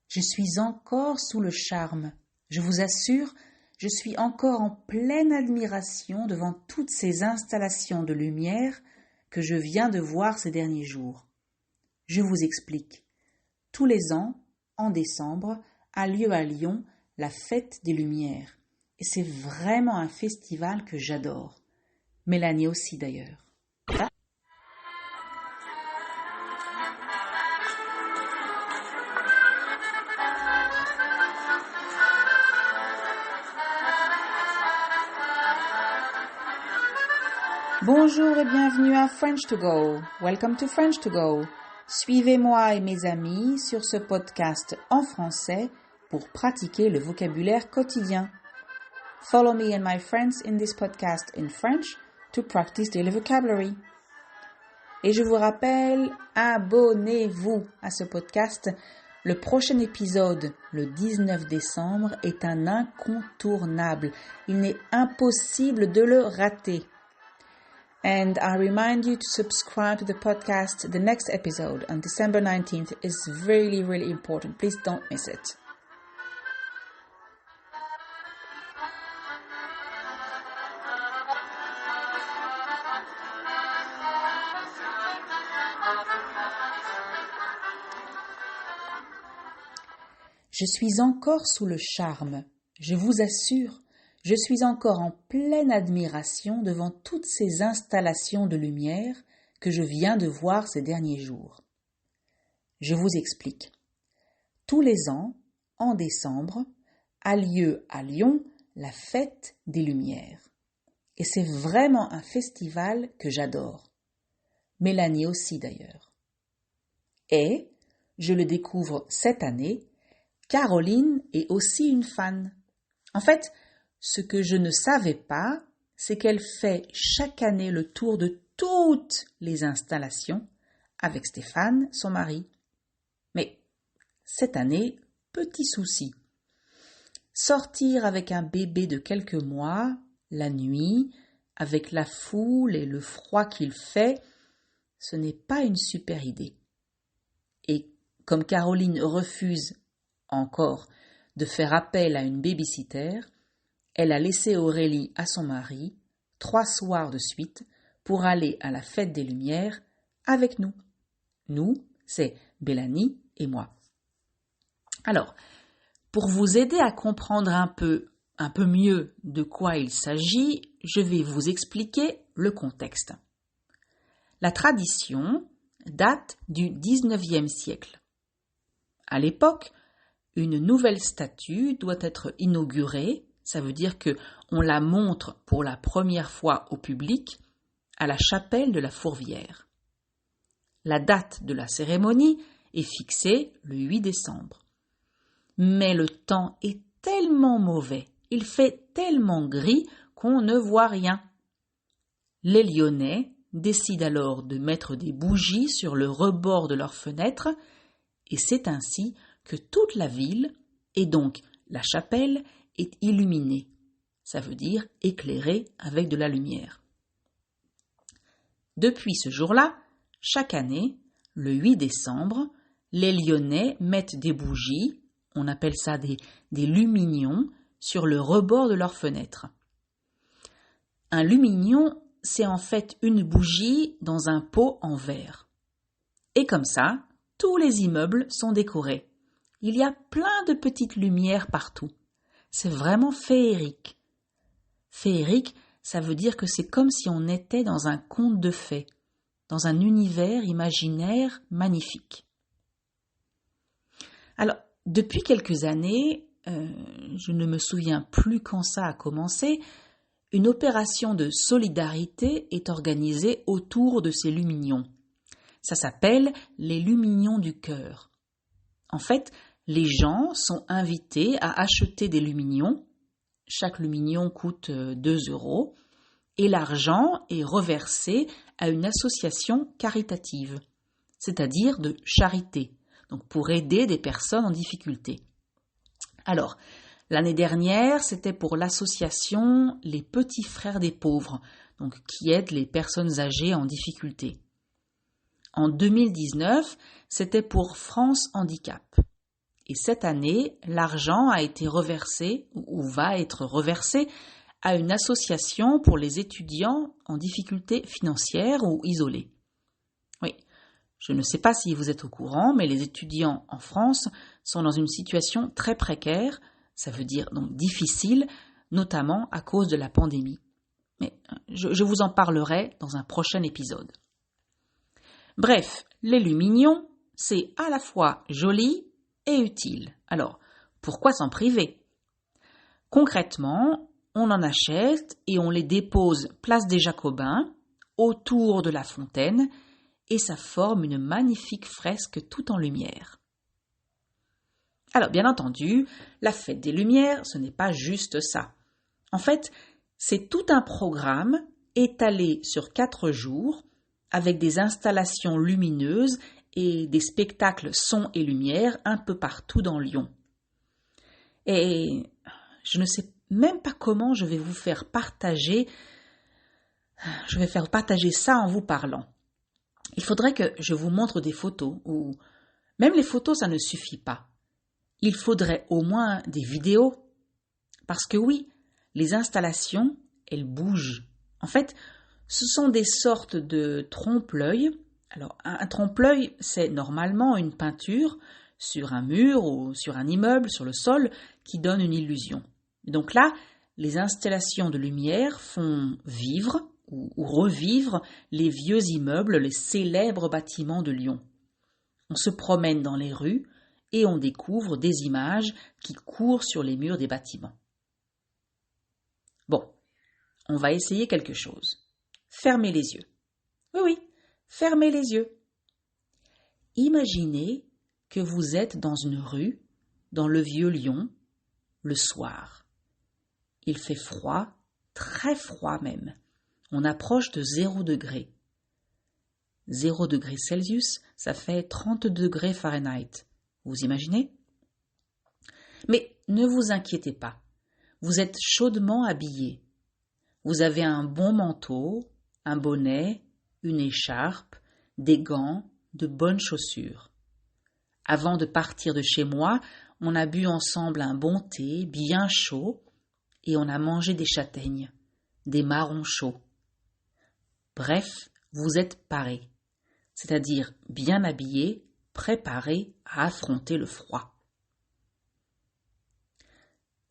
Je suis encore sous le charme. Je vous assure, je suis encore en pleine admiration devant toutes ces installations de lumière que je viens de voir ces derniers jours. Je vous explique. Tous les ans, en décembre, a lieu à Lyon la Fête des Lumières. Et c'est vraiment un festival que j'adore. Mélanie aussi d'ailleurs. Bonjour et bienvenue à French to Go. Welcome to French to Go. Suivez-moi et mes amis sur ce podcast en français pour pratiquer le vocabulaire quotidien. Follow me and my friends in this podcast in French to practice daily vocabulary. Et je vous rappelle, abonnez-vous à ce podcast. Le prochain épisode, le 19 décembre, est un incontournable. Il n'est impossible de le rater. And I remind you to subscribe to the podcast. The next episode on December 19th is really, really important. Please don't miss it. Je suis encore sous le charme. Je vous assure. Je suis encore en pleine admiration devant toutes ces installations de lumière que je viens de voir ces derniers jours. Je vous explique. Tous les ans, en décembre, a lieu à Lyon la Fête des Lumières. Et c'est vraiment un festival que j'adore. Mélanie aussi d'ailleurs. Et, je le découvre cette année, Caroline est aussi une fan. En fait, ce que je ne savais pas, c'est qu'elle fait chaque année le tour de toutes les installations avec Stéphane, son mari. Mais cette année, petit souci. Sortir avec un bébé de quelques mois, la nuit, avec la foule et le froid qu'il fait, ce n'est pas une super idée. Et comme Caroline refuse encore de faire appel à une babysitter, elle a laissé Aurélie à son mari 3 soirs de suite pour aller à la Fête des Lumières avec nous. Nous, c'est Mélanie et moi. Alors, pour vous aider à comprendre un peu mieux de quoi il s'agit, je vais vous expliquer le contexte. La tradition date du XIXe siècle. À l'époque, une nouvelle statue doit être inaugurée. Ça veut dire qu'on la montre pour la première fois au public à la chapelle de la Fourvière. La date de la cérémonie est fixée le 8 décembre. Mais le temps est tellement mauvais, il fait tellement gris qu'on ne voit rien. Les Lyonnais décident alors de mettre des bougies sur le rebord de leurs fenêtres et c'est ainsi que toute la ville, et donc la chapelle, est illuminée. Ça veut dire éclairée avec de la lumière. Depuis ce jour-là, chaque année, le 8 décembre, les Lyonnais mettent des bougies, on appelle ça des luminions, sur le rebord de leurs fenêtres. Un lumignon, c'est en fait une bougie dans un pot en verre. Et comme ça, tous les immeubles sont décorés. Il y a plein de petites lumières partout. C'est vraiment féerique. Féerique, ça veut dire que c'est comme si on était dans un conte de fées, dans un univers imaginaire magnifique. Alors, depuis quelques années, je ne me souviens plus quand ça a commencé, une opération de solidarité est organisée autour de ces luminions. Ça s'appelle les luminions du cœur. En fait, les gens sont invités à acheter des luminions. Chaque lumignon coûte 2 € et l'argent est reversé à une association caritative, c'est-à-dire de charité, donc pour aider des personnes en difficulté. Alors, l'année dernière, c'était pour l'association Les Petits Frères des Pauvres, donc qui aide les personnes âgées en difficulté. En 2019, c'était pour France Handicap. Et cette année, l'argent a été reversé ou va être reversé à une association pour les étudiants en difficulté financière ou isolés. Oui, je ne sais pas si vous êtes au courant, mais les étudiants en France sont dans une situation très précaire, ça veut dire donc difficile, notamment à cause de la pandémie. Mais je vous en parlerai dans un prochain épisode. Bref, les lumignon, c'est à la fois joli et utile. Alors, pourquoi s'en priver? Concrètement, on en achète et on les dépose place des Jacobins, autour de la fontaine, et ça forme une magnifique fresque tout en lumière. Alors, bien entendu, la fête des Lumières, ce n'est pas juste ça. En fait, c'est tout un programme étalé sur 4 jours, avec des installations lumineuses et des spectacles son et lumière un peu partout dans Lyon. Et je ne sais même pas comment je vais faire partager ça en vous parlant. Il faudrait que je vous montre des photos, ou même les photos, ça ne suffit pas. Il faudrait au moins des vidéos, parce que oui, les installations, elles bougent. En fait, ce sont des sortes de trompe-l'œil. Alors, un trompe-l'œil, c'est normalement une peinture sur un mur ou sur un immeuble, sur le sol, qui donne une illusion. Et donc là, les installations de lumière font vivre ou revivre les vieux immeubles, les célèbres bâtiments de Lyon. On se promène dans les rues et on découvre des images qui courent sur les murs des bâtiments. Bon, on va essayer quelque chose. Fermez les yeux. Oui, fermez les yeux. Imaginez que vous êtes dans une rue, dans le vieux Lyon, le soir. Il fait froid, très froid même. On approche de 0 degré. 0 degré Celsius, ça fait 30 degrés Fahrenheit. Vous imaginez? Mais ne vous inquiétez pas. Vous êtes chaudement habillé. Vous avez un bon manteau, un bonnet, une écharpe, des gants, de bonnes chaussures. Avant de partir de chez moi, on a bu ensemble un bon thé bien chaud et on a mangé des châtaignes, des marrons chauds. Bref, vous êtes paré, c'est-à-dire bien habillé, préparé à affronter le froid.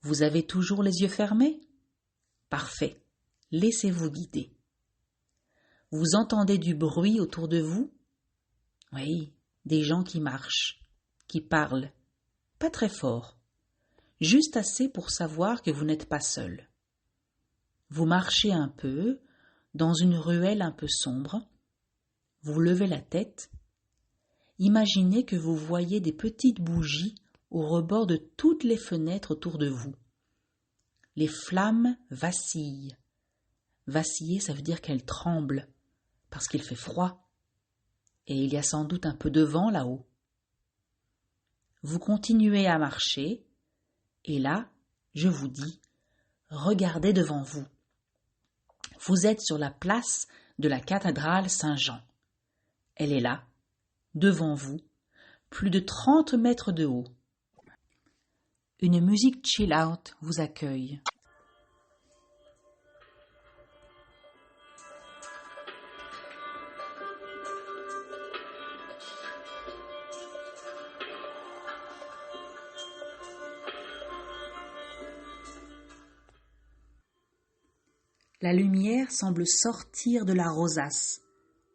Vous avez toujours les yeux fermés? Parfait, laissez-vous guider. Vous entendez du bruit autour de vous? Oui, des gens qui marchent, qui parlent, pas très fort, juste assez pour savoir que vous n'êtes pas seul. Vous marchez un peu, dans une ruelle un peu sombre, vous levez la tête, imaginez que vous voyez des petites bougies au rebord de toutes les fenêtres autour de vous. Les flammes vacillent. Vaciller, ça veut dire qu'elles tremblent, parce qu'il fait froid, et il y a sans doute un peu de vent là-haut. Vous continuez à marcher, et là, je vous dis, regardez devant vous. Vous êtes sur la place de la cathédrale Saint-Jean. Elle est là, devant vous, plus de 30 mètres de haut. Une musique chill-out vous accueille. La lumière semble sortir de la rosace,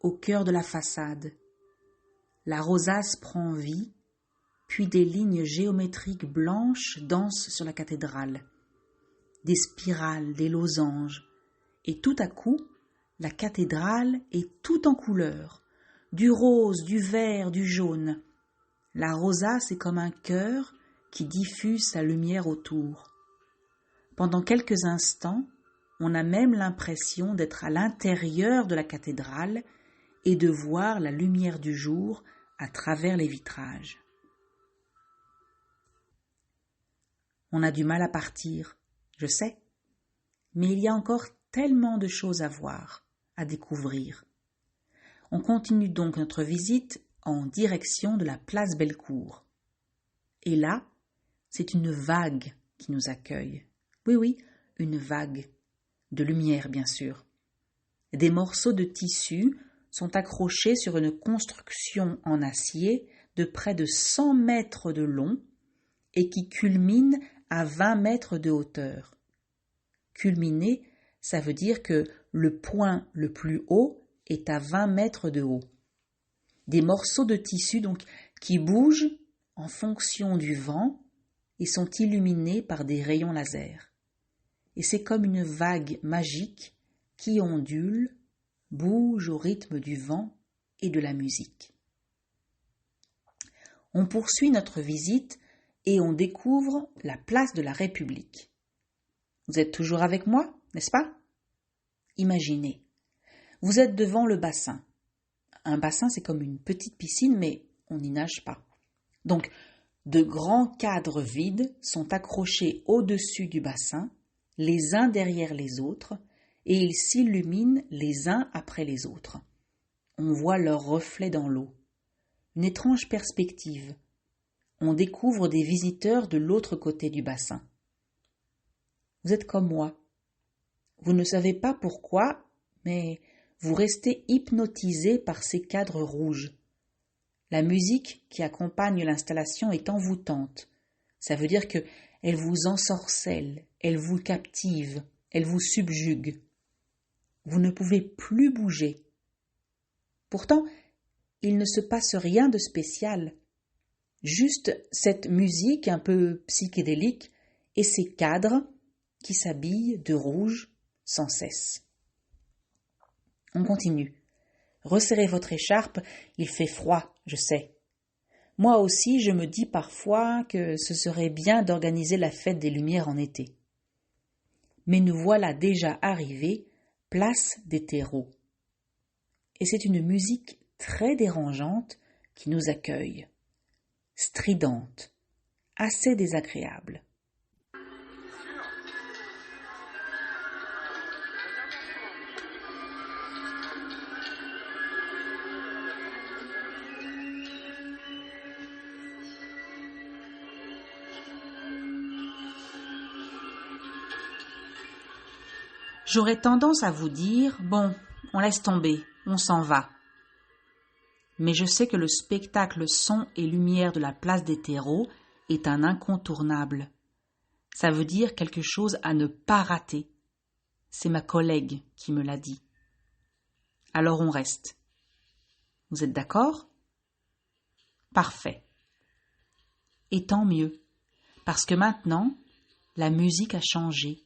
au cœur de la façade. La rosace prend vie, puis des lignes géométriques blanches dansent sur la cathédrale. Des spirales, des losanges. Et tout à coup, la cathédrale est tout en couleurs, du rose, du vert, du jaune. La rosace est comme un cœur qui diffuse sa lumière autour. Pendant quelques instants, on a même l'impression d'être à l'intérieur de la cathédrale et de voir la lumière du jour à travers les vitrages. On a du mal à partir, je sais, mais il y a encore tellement de choses à voir, à découvrir. On continue donc notre visite en direction de la place Bellecour. Et là, c'est une vague qui nous accueille. Oui, oui, une vague. De lumière, bien sûr. Des morceaux de tissu sont accrochés sur une construction en acier de près de 100 mètres de long et qui culmine à 20 mètres de hauteur. Culminer, ça veut dire que le point le plus haut est à 20 mètres de haut. Des morceaux de tissu donc qui bougent en fonction du vent et sont illuminés par des rayons laser. Et c'est comme une vague magique qui ondule, bouge au rythme du vent et de la musique. On poursuit notre visite et on découvre la place de la République. Vous êtes toujours avec moi, n'est-ce pas? Imaginez, vous êtes devant le bassin. Un bassin, c'est comme une petite piscine, mais on n'y nage pas. Donc, de grands cadres vides sont accrochés au-dessus du bassin, les uns derrière les autres, et ils s'illuminent les uns après les autres. On voit leurs reflets dans l'eau. Une étrange perspective. On découvre des visiteurs de l'autre côté du bassin. Vous êtes comme moi. Vous ne savez pas pourquoi, mais vous restez hypnotisé par ces cadres rouges. La musique qui accompagne l'installation est envoûtante. Ça veut dire qu'elle vous ensorcelle, elle vous captive, elle vous subjugue. Vous ne pouvez plus bouger. Pourtant, il ne se passe rien de spécial. Juste cette musique un peu psychédélique et ces cadres qui s'habillent de rouge sans cesse. On continue. Resserrez votre écharpe, il fait froid, je sais. Moi aussi, je me dis parfois que ce serait bien d'organiser la fête des Lumières en été. Mais nous voilà déjà arrivés, place des terreaux. Et c'est une musique très dérangeante qui nous accueille, stridente, assez désagréable. J'aurais tendance à vous dire, bon, on laisse tomber, on s'en va. Mais je sais que le spectacle son et lumière de la place des terreaux est un incontournable. Ça veut dire quelque chose à ne pas rater. C'est ma collègue qui me l'a dit. Alors on reste. Vous êtes d'accord? Parfait. Et tant mieux, parce que maintenant, la musique a changé.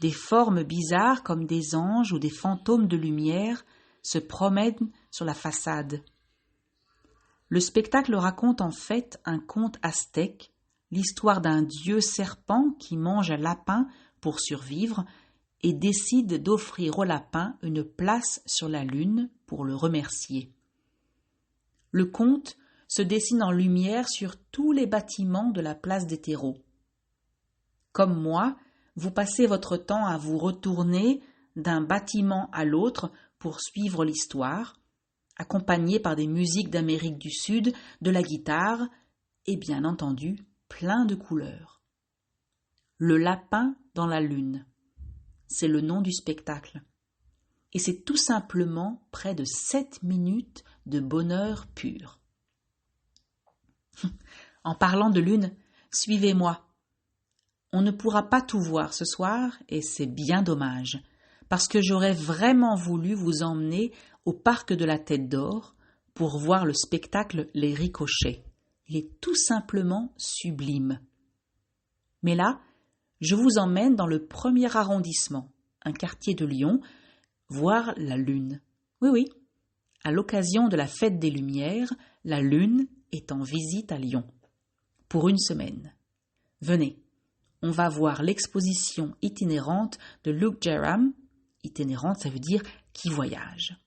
Des formes bizarres comme des anges ou des fantômes de lumière se promènent sur la façade. Le spectacle raconte en fait un conte aztèque, l'histoire d'un dieu serpent qui mange un lapin pour survivre et décide d'offrir au lapin une place sur la lune pour le remercier. Le conte se dessine en lumière sur tous les bâtiments de la place des terreaux. Comme moi, vous passez votre temps à vous retourner d'un bâtiment à l'autre pour suivre l'histoire, accompagné par des musiques d'Amérique du Sud, de la guitare et bien entendu plein de couleurs. Le lapin dans la lune, c'est le nom du spectacle. Et c'est tout simplement près de 7 minutes de bonheur pur. En parlant de lune, suivez-moi. On ne pourra pas tout voir ce soir et c'est bien dommage, parce que j'aurais vraiment voulu vous emmener au parc de la Tête d'Or pour voir le spectacle Les Ricochets. Il est tout simplement sublime. Mais là, je vous emmène dans le 1er arrondissement, un quartier de Lyon, voir la Lune. Oui, oui, à l'occasion de la Fête des Lumières, la Lune est en visite à Lyon. Pour une semaine. Venez. On va voir l'exposition itinérante de Luke Jerram. Itinérante, ça veut dire qui voyage.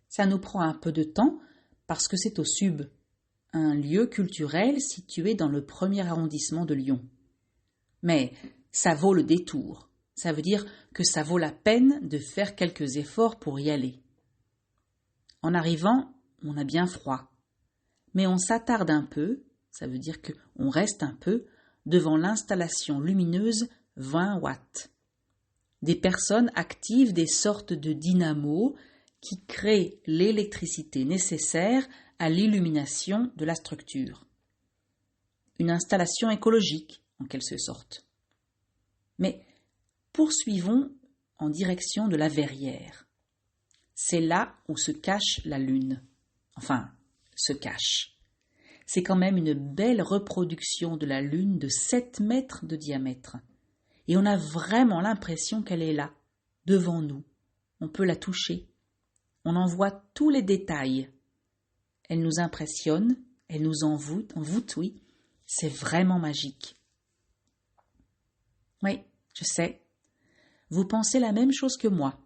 Ça nous prend un peu de temps parce que c'est au Sub, un lieu culturel situé dans le 1er arrondissement de Lyon. Mais ça vaut le détour. Ça veut dire que ça vaut la peine de faire quelques efforts pour y aller. En arrivant, on a bien froid. Mais on s'attarde un peu ça veut dire qu'on reste un peu devant l'installation lumineuse 20 watts. Des personnes activent des sortes de dynamos qui créent l'électricité nécessaire à l'illumination de la structure. Une installation écologique, en quelque sorte. Mais poursuivons en direction de la verrière. C'est là où se cache la Lune. Enfin, se cache. C'est quand même une belle reproduction de la Lune de 7 mètres de diamètre. Et on a vraiment l'impression qu'elle est là, devant nous. On peut la toucher. On en voit tous les détails. Elle nous impressionne, elle nous envoûte, oui. C'est vraiment magique. Oui, je sais. Vous pensez la même chose que moi.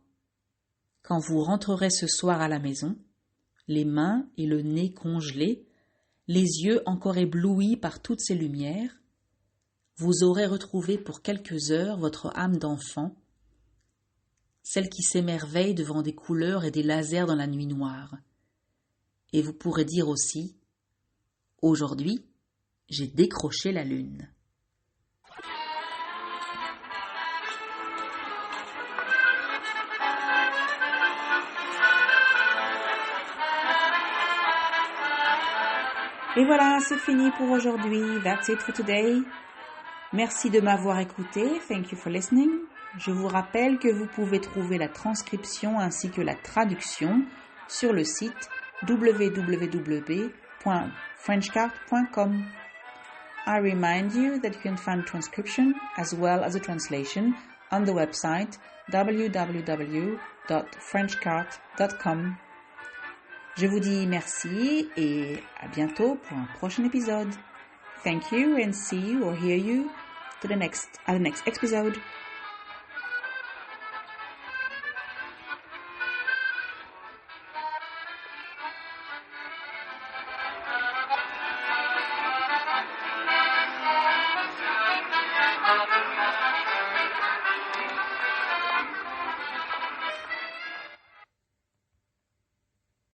Quand vous rentrerez ce soir à la maison, les mains et le nez congelés, les yeux encore éblouis par toutes ces lumières, vous aurez retrouvé pour quelques heures votre âme d'enfant, celle qui s'émerveille devant des couleurs et des lasers dans la nuit noire. Et vous pourrez dire aussi « Aujourd'hui, j'ai décroché la lune ». Et voilà, c'est fini pour aujourd'hui. That's it for today. Merci de m'avoir écouté. Thank you for listening. Je vous rappelle que vous pouvez trouver la transcription ainsi que la traduction sur le site www.frenchcart.com. I remind you that you can find transcription as well as a translation on the website www.frenchcart.com. Je vous dis merci et à bientôt pour un prochain épisode. Thank you and see you or hear you at the next episode.